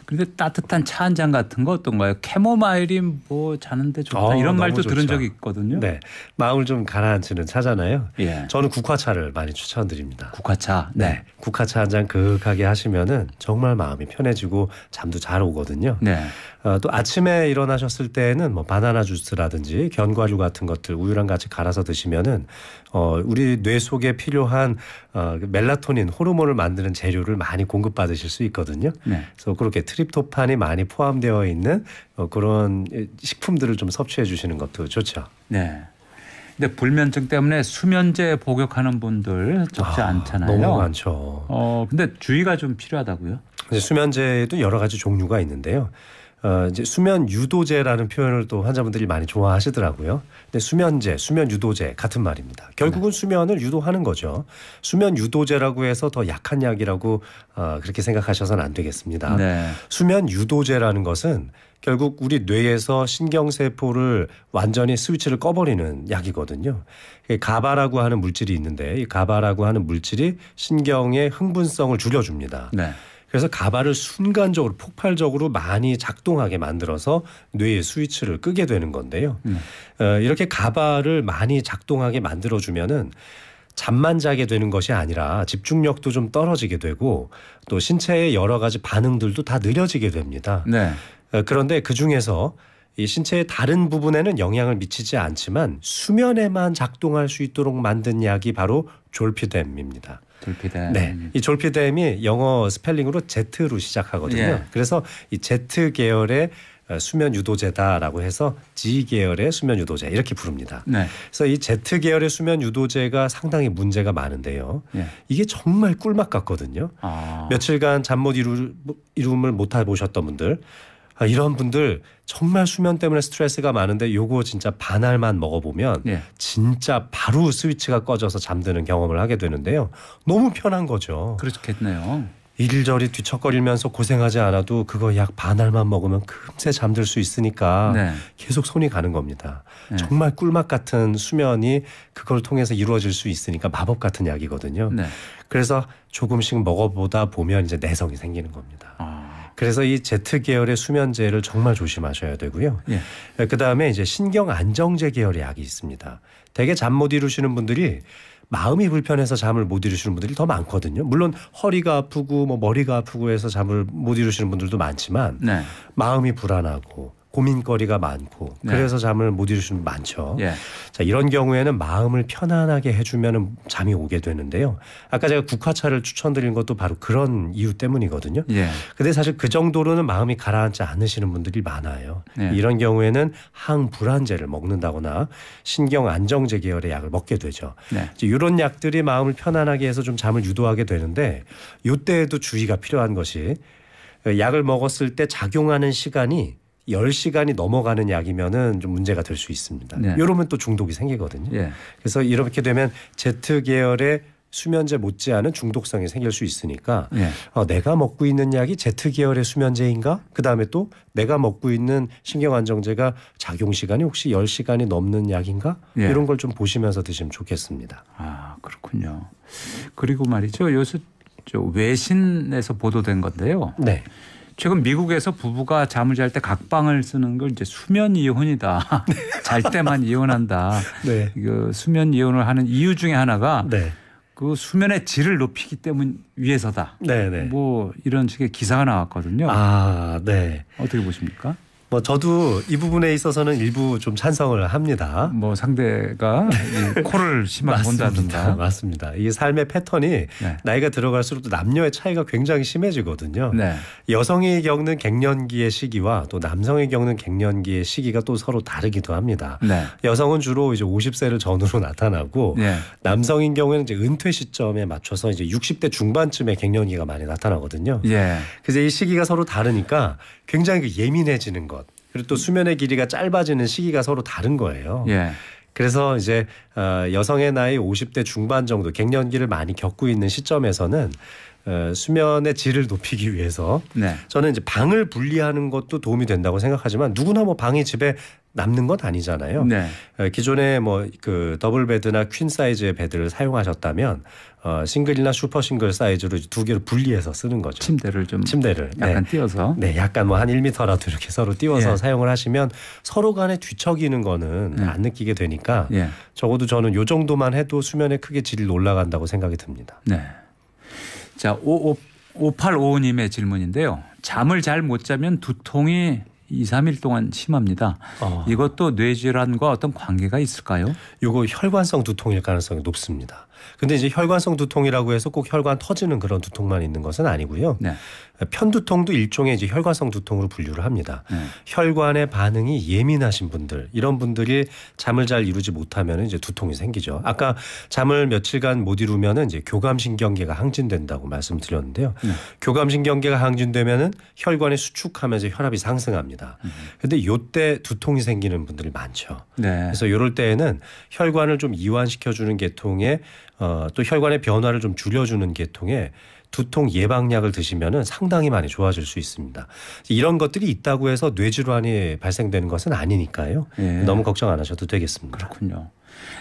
그런데 따뜻한 차 한 잔 같은 거 어떤가요? 캐모마일이 뭐 자는데 좋다 이런 너무 말도 들은 좋죠. 적이 있거든요. 네, 마음을 좀 가라앉히는 차잖아요. 예. 저는 국화차를 많이 추천드립니다. 국화차. 네, 국화차 한 잔 그윽하게 하시면은 정말 마음이 편해지고 잠도 잘 오거든요. 네. 또 아침에 일어나셨을 때는 뭐 바나나 주스라든지 견과류 같은 것들 우유랑 같이 갈아서 드시면은 우리 뇌 속에 필요한 멜라토닌 호르몬을 만드는 재료를 많이 공급받으실 수 있거든요. 네. 그래서 그렇게 트립토판이 많이 포함되어 있는 그런 식품들을 좀 섭취해 주시는 것도 좋죠. 네. 근데 불면증 때문에 수면제 복용하는 분들 적지 않잖아요. 너무 많죠. 근데 주의가 좀 필요하다고요? 이제 수면제도 여러 가지 종류가 있는데요. 이제 수면 유도제라는 표현을 또 환자분들이 많이 좋아하시더라고요. 근데 수면제, 수면 유도제 같은 말입니다. 결국은 수면을 유도하는 거죠. 수면 유도제라고 해서 더 약한 약이라고 그렇게 생각하셔서는 안 되겠습니다. 네. 수면 유도제라는 것은 결국 우리 뇌에서 신경세포를 완전히 스위치를 꺼버리는 약이거든요. 가바라고 하는 물질이 있는데 이 가바라고 하는 물질이 신경의 흥분성을 줄여줍니다. 네. 그래서 가바를 순간적으로 폭발적으로 많이 작동하게 만들어서 뇌의 스위치를 끄게 되는 건데요. 이렇게 가바를 많이 작동하게 만들어주면은 잠만 자게 되는 것이 아니라 집중력도 좀 떨어지게 되고 또 신체의 여러 가지 반응들도 다 느려지게 됩니다. 네. 그런데 그중에서 이 신체의 다른 부분에는 영향을 미치지 않지만 수면에만 작동할 수 있도록 만든 약이 바로 졸피뎀입니다. 졸피뎀. 네, 이 졸피뎀이 영어 스펠링으로 Z로 시작하거든요. 예. 그래서 이 Z 계열의 수면 유도제다라고 해서 G 계열의 수면 유도제 이렇게 부릅니다. 네. 그래서 이 Z 계열의 수면 유도제가 상당히 문제가 많은데요. 예. 이게 정말 꿀맛 같거든요. 며칠간 잠 못 이룸을 못 해보셨던 분들 이런 분들 정말 수면 때문에 스트레스가 많은데 요거 진짜 반알만 먹어보면 예. 진짜 바로 스위치가 꺼져서 잠드는 경험을 하게 되는데요. 너무 편한 거죠. 그렇겠네요. 이리저리 뒤척거리면서 고생하지 않아도 그거 약 반알만 먹으면 금세 잠들 수 있으니까 네. 계속 손이 가는 겁니다. 네. 정말 꿀맛 같은 수면이 그걸 통해서 이루어질 수 있으니까 마법 같은 약이거든요. 네. 그래서 조금씩 먹어보다 보면 이제 내성이 생기는 겁니다. 그래서 이 제트 계열의 수면제를 정말 조심하셔야 되고요. 예. 그다음에 이제 신경 안정제 계열의 약이 있습니다. 대개 잠 못 이루시는 분들이 마음이 불편해서 잠을 못 이루시는 분들이 더 많거든요. 물론 허리가 아프고 뭐 머리가 아프고 해서 잠을 못 이루시는 분들도 많지만 네. 마음이 불안하고 고민거리가 많고 네. 그래서 잠을 못 이루시는 분 많죠. 예. 자, 이런 경우에는 마음을 편안하게 해주면 잠이 오게 되는데요. 아까 제가 국화차를 추천드린 것도 바로 그런 이유 때문이거든요. 예. 근데 사실 그 정도로는 마음이 가라앉지 않으시는 분들이 많아요. 네. 이런 경우에는 항불안제를 먹는다거나 신경 안정제 계열의 약을 먹게 되죠. 네. 이런 약들이 마음을 편안하게 해서 좀 잠을 유도하게 되는데 이때에도 주의가 필요한 것이 약을 먹었을 때 작용하는 시간이 10시간이 넘어가는 약이면은 좀 문제가 될 수 있습니다. 네. 이러면 또 중독이 생기거든요. 예. 그래서 이렇게 되면 제트 계열의 수면제 못지않은 중독성이 생길 수 있으니까 예. 내가 먹고 있는 약이 제트 계열의 수면제인가? 그다음에 또 내가 먹고 있는 신경안정제가 작용 시간이 혹시 10시간이 넘는 약인가? 예. 이런 걸 좀 보시면서 드시면 좋겠습니다. 아, 그렇군요. 그리고 말이죠. 요새 저 외신에서 보도된 건데요. 네. 최근 미국에서 부부가 잠을 잘 때 각방을 쓰는 걸 이제 수면 이혼이다. 잘 때만 이혼한다. 네. 이거 수면 이혼을 하는 이유 중에 하나가 네. 그 수면의 질을 높이기 때문 위해서다. 네, 네. 뭐 이런 식의 기사가 나왔거든요. 아, 네. 어떻게 보십니까? 뭐 저도 이 부분에 있어서는 일부 좀 찬성을 합니다. 뭐 상대가 이 코를 심하게 본다든가. 맞습니다. 이게 삶의 패턴이 네. 나이가 들어갈수록 또 남녀의 차이가 굉장히 심해지거든요. 네. 여성이 겪는 갱년기의 시기와 또 남성이 겪는 갱년기의 시기가 또 서로 다르기도 합니다. 네. 여성은 주로 이제 50세를 전후로 나타나고 네. 남성인 경우에는 이제 은퇴 시점에 맞춰서 이제 60대 중반쯤에 갱년기가 많이 나타나거든요. 예. 그래서 이 시기가 서로 다르니까 굉장히 그 예민해지는 것. 그리고 또 수면의 길이가 짧아지는 시기가 서로 다른 거예요. 예. 그래서 이제 여성의 나이 50대 중반 정도 갱년기를 많이 겪고 있는 시점에서는 수면의 질을 높이기 위해서 네. 저는 이제 방을 분리하는 것도 도움이 된다고 생각하지만 누구나 뭐 방이 집에 남는 건 아니잖아요. 네. 기존에 뭐 그 더블 베드나 퀸 사이즈의 베드를 사용하셨다면 싱글이나 슈퍼 싱글 사이즈로 두 개를 분리해서 쓰는 거죠. 침대를 좀 침대를 약간 네. 띄어서. 네, 약간 뭐 한 1m라도 이렇게 서로 띄워서 예. 사용을 하시면 서로 간에 뒤척이는 거는 안 느끼게 되니까 예. 적어도 저는 요 정도만 해도 수면의 크게 질이 올라간다고 생각이 듭니다. 네. 자, 5855님의 질문인데요. 잠을 잘 못 자면 두통이 2, 3일 동안 심합니다. 이것도 뇌질환과 어떤 관계가 있을까요? 요거 혈관성 두통일 가능성이 높습니다. 근데 이제 혈관성 두통이라고 해서 꼭 혈관 터지는 그런 두통만 있는 것은 아니고요. 네. 편두통도 일종의 이제 혈관성 두통으로 분류를 합니다. 네. 혈관의 반응이 예민하신 분들, 이런 분들이 잠을 잘 이루지 못하면 이제 두통이 생기죠. 아까 잠을 며칠간 못 이루면은 이제 교감신경계가 항진된다고 말씀드렸는데요. 교감신경계가 항진되면은 혈관이 수축하면서 혈압이 상승합니다. 근데 요때 두통이 생기는 분들이 많죠. 네. 그래서 이럴 때에는 혈관을 좀 이완시켜주는 계통에 또 혈관의 변화를 좀 줄여주는 계통에 두통 예방약을 드시면은 상당히 많이 좋아질 수 있습니다. 이런 것들이 있다고 해서 뇌질환이 발생되는 것은 아니니까요. 예. 너무 걱정 안 하셔도 되겠습니다. 그렇군요.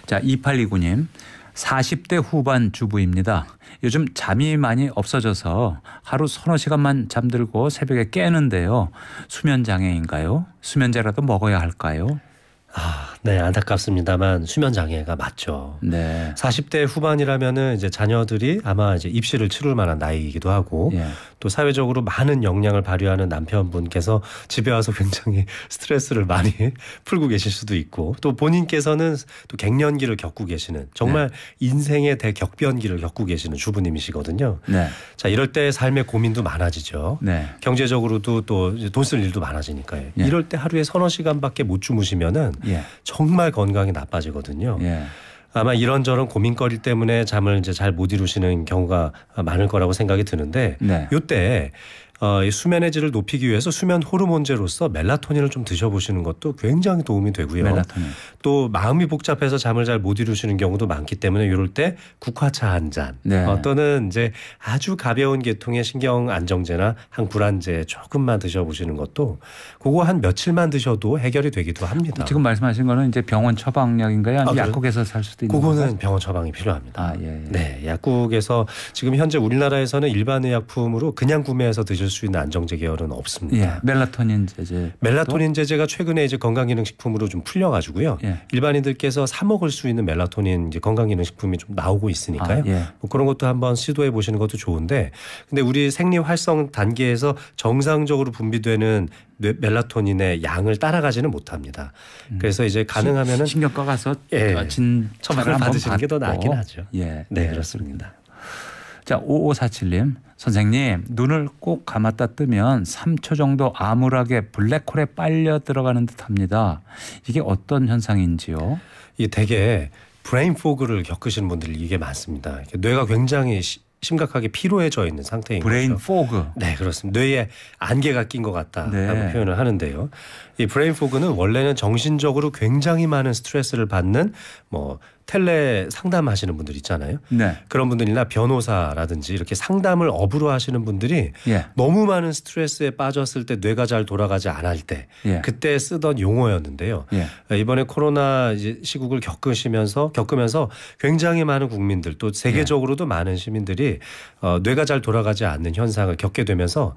자, 2829님. 40대 후반 주부입니다. 요즘 잠이 많이 없어져서 하루 서너 시간만 잠들고 새벽에 깨는데요. 수면 장애인가요? 수면제라도 먹어야 할까요? 네, 안타깝습니다만 수면 장애가 맞죠. 네. 40대 후반이라면은 이제 자녀들이 아마 이제 입시를 치룰 만한 나이이기도 하고 예. 또 사회적으로 많은 역량을 발휘하는 남편분께서 집에 와서 굉장히 스트레스를 많이 풀고 계실 수도 있고 또 본인께서는 또 갱년기를 겪고 계시는 정말 인생의 대격변기를 겪고 계시는 주부님이시거든요. 네. 자, 이럴 때 삶의 고민도 많아지죠. 네. 경제적으로도 또 돈 쓸 일도 많아지니까요. 예. 이럴 때 하루에 서너 시간밖에 못 주무시면은 예. 정말 건강이 나빠지거든요. 예. 아마 이런저런 고민거리 때문에 잠을 이제 잘 못 이루시는 경우가 많을 거라고 생각이 드는데 네. 이때 이 수면의 질을 높이기 위해서 수면 호르몬제로서 멜라토닌을 좀 드셔보시는 것도 굉장히 도움이 되고요. 멜라토닌. 또 마음이 복잡해서 잠을 잘 못 이루시는 경우도 많기 때문에 이럴 때 국화차 한 잔, 네. 또는 이제 아주 가벼운 계통의 신경 안정제나 항불안제 조금만 드셔보시는 것도 그거 한 며칠만 드셔도 해결이 되기도 합니다. 지금 말씀하신 거는 이제 병원 처방약인가요? 아니면 약국에서 살 수도 있는 그거는 건가요? 병원 처방이 필요합니다. 아, 예, 예. 네, 약국에서 지금 현재 우리나라에서는 일반 의약품으로 그냥 구매해서 드실 수 있는 안정제 계열은 없습니다. 예, 멜라토닌 제제. 멜라토닌 제제가 최근에 이제 건강기능식품으로 좀 풀려가지고요. 예. 일반인들께서 사 먹을 수 있는 멜라토닌 이제 건강기능식품이 좀 나오고 있으니까요. 아, 예. 뭐 그런 것도 한번 시도해 보시는 것도 좋은데, 근데 우리 생리 활성 단계에서 정상적으로 분비되는 멜라토닌의 양을 따라가지는 못합니다. 그래서 이제 가능하면은 신경과 가서 예, 진 처방을 받으시는 게 더 나긴 하죠. 예, 네, 예. 그렇습니다. 자, 5547님. 선생님, 눈을 꼭 감았다 뜨면 3초 정도 암울하게 블랙홀에 빨려 들어가는 듯합니다. 이게 어떤 현상인지요? 이 되게 브레인 포그를 겪으시는 분들이 이게 많습니다. 뇌가 굉장히 심각하게 피로해져 있는 상태인 브레인 거죠. 포그. 네, 그렇습니다. 뇌에 안개가 낀 것 같다라고 네. 표현을 하는데요. 이 브레인 포그는 원래는 정신적으로 굉장히 많은 스트레스를 받는 뭐 텔레 상담하시는 분들 있잖아요. 네. 그런 분들이나 변호사라든지 이렇게 상담을 업으로 하시는 분들이 예. 너무 많은 스트레스에 빠졌을 때 뇌가 잘 돌아가지 않을 때 예. 그때 쓰던 용어였는데요. 예. 이번에 코로나 이제 시국을 겪으면서 굉장히 많은 국민들 또 세계적으로도 많은 시민들이 뇌가 잘 돌아가지 않는 현상을 겪게 되면서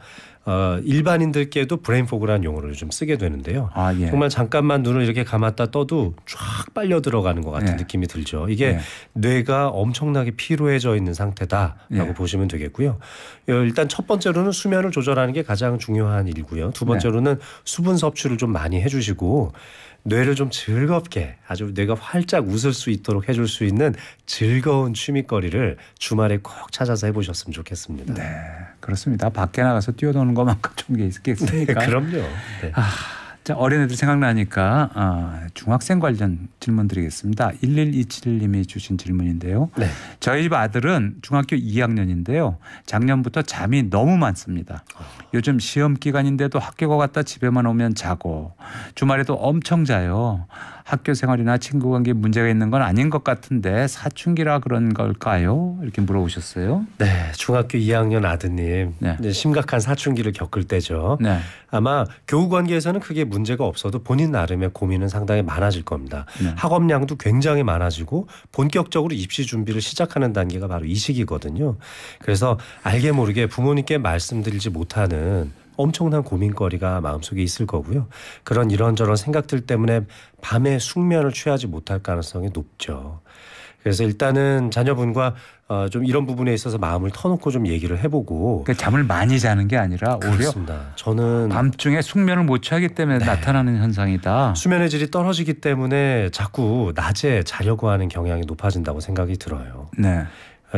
일반인들께도 브레인 포그라는 용어를 좀 쓰게 되는데요. 아, 예. 정말 잠깐만 눈을 이렇게 감았다 떠도 쫙 빨려 들어가는 것 같은 예. 느낌이 들죠. 이게 예. 뇌가 엄청나게 피로해져 있는 상태다라고 예. 보시면 되겠고요. 일단 첫 번째로는 수면을 조절하는 게 가장 중요한 일이고요. 두 번째로는 수분 섭취를 좀 많이 해주시고 뇌를 좀 즐겁게 아주 뇌가 활짝 웃을 수 있도록 해줄 수 있는 즐거운 취미거리를 주말에 꼭 찾아서 해보셨으면 좋겠습니다. 네, 그렇습니다. 밖에 나가서 뛰어노는 것만큼 좋은 게 있겠습니까? 네, 그럼요. 네. 자, 어린애들 생각나니까 중학생 관련 질문 드리겠습니다. 1127님이 주신 질문인데요. 네. 저희 집 아들은 중학교 2학년인데요. 작년부터 잠이 너무 많습니다. 요즘 시험 기간인데도 학교 갔다 집에만 오면 자고 주말에도 엄청 자요. 학교 생활이나 친구 관계에 문제가 있는 건 아닌 것 같은데 사춘기라 그런 걸까요? 이렇게 물어보셨어요. 네, 중학교 2학년 아드님 네. 이제 심각한 사춘기를 겪을 때죠. 네. 아마 교우 관계에서는 크게 문제가 없어도 본인 나름의 고민은 상당히 많아질 겁니다. 네. 학업량도 굉장히 많아지고 본격적으로 입시 준비를 시작하는 단계가 바로 이 시기거든요. 그래서 알게 모르게 부모님께 말씀드리지 못하는 엄청난 고민거리가 마음속에 있을 거고요. 그런 이런저런 생각들 때문에 밤에 숙면을 취하지 못할 가능성이 높죠. 그래서 일단은 자녀분과 좀 이런 부분에 있어서 마음을 터놓고 좀 얘기를 해보고. 그러니까 잠을 많이 자는 게 아니라 오히려 그렇습니다. 저는 밤중에 숙면을 못 취하기 때문에 나타나는 현상이다. 수면의 질이 떨어지기 때문에 자꾸 낮에 자려고 하는 경향이 높아진다고 생각이 들어요. 네.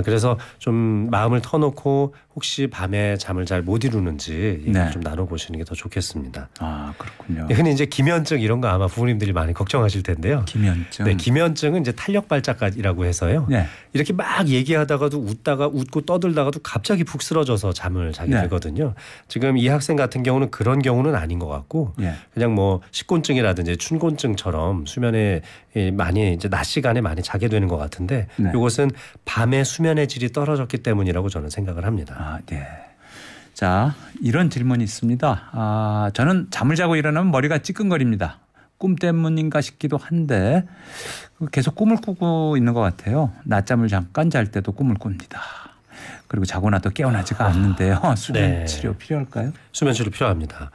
그래서 좀 마음을 터놓고 혹시 밤에 잠을 잘 못 이루는지 얘기를 좀 나눠보시는 게 더 좋겠습니다. 아, 그렇군요. 흔히 이제 기면증 이런 거 아마 부모님들이 많이 걱정하실 텐데요. 기면증. 네, 기면증은 이제 탄력 발작이라고 해서요. 네. 이렇게 막 얘기하다가도 웃고 떠들다가도 갑자기 푹 쓰러져서 잠을 자게 네. 되거든요. 지금 이 학생 같은 경우는 그런 경우는 아닌 것 같고 네. 그냥 뭐 식곤증이라든지 춘곤증처럼 수면에 많이 이제 낮 시간에 많이 자게 되는 것 같은데 네. 이것은 밤에 수면의 질이 떨어졌기 때문이라고 저는 생각을 합니다. 아, 네. 자, 이런 질문이 있습니다. 저는 잠을 자고 일어나면 머리가 찌끈거립니다. 꿈 때문인가 싶기도 한데 계속 꿈을 꾸고 있는 것 같아요. 낮잠을 잠깐 잘 때도 꿈을 꿉니다. 그리고 자고 나도 깨어나지가 않는데요. 수면 네. 치료 필요할까요? 수면 치료 필요합니다.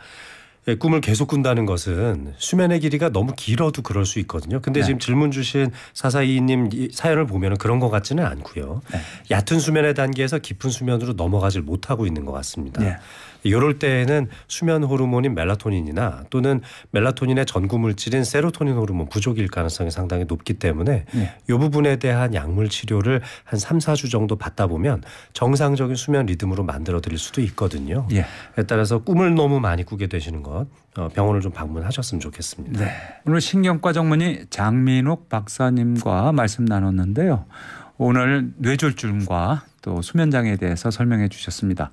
꿈을 계속 꾼다는 것은 수면의 길이가 너무 길어도 그럴 수 있거든요. 근데 네. 지금 질문 주신 4422님 사연을 보면 그런 것 같지는 않고요. 네. 얕은 수면의 단계에서 깊은 수면으로 넘어가질 못하고 있는 것 같습니다. 네. 이럴 때에는 수면 호르몬인 멜라토닌이나 또는 멜라토닌의 전구 물질인 세로토닌 호르몬 부족일 가능성이 상당히 높기 때문에 네. 이 부분에 대한 약물 치료를 한 3, 4주 정도 받다 보면 정상적인 수면 리듬으로 만들어 드릴 수도 있거든요. 예. 따라서 꿈을 너무 많이 꾸게 되시는 것 병원을 좀 방문하셨으면 좋겠습니다. 네. 오늘 신경과 전문의 장민욱 박사님과 말씀 나눴는데요. 오늘 뇌졸중과 또 수면장애에 대해서 설명해 주셨습니다.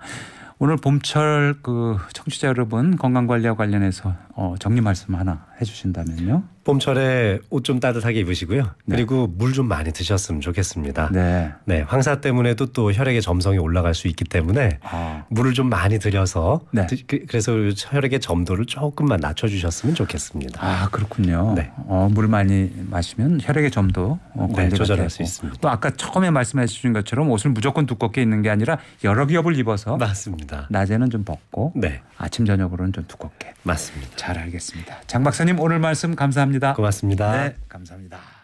오늘 봄철 그 청취자 여러분 건강 관리와 관련해서 정리 말씀 하나 해주신다면요. 봄철에 옷 좀 따뜻하게 입으시고요. 네. 그리고 물 좀 많이 드셨으면 좋겠습니다. 네. 네, 황사 때문에도 또 혈액의 점성이 올라갈 수 있기 때문에 물을 좀 많이 들여서 네. 그래서 혈액의 점도를 조금만 낮춰주셨으면 좋겠습니다. 아 그렇군요. 네. 물 많이 마시면 혈액의 점도 관리가 조절할 되고. 수 있습니다. 또 아까 처음에 말씀해 주신 것처럼 옷을 무조건 두껍게 입는 게 아니라 여러 겹을 입어서 맞습니다. 낮에는 좀 벗고 네, 아침 저녁으로는 좀 두껍게. 맞습니다. 잘 알겠습니다. 장 박사님 오늘 말씀 감사합니다. 고맙습니다. 네, 감사합니다.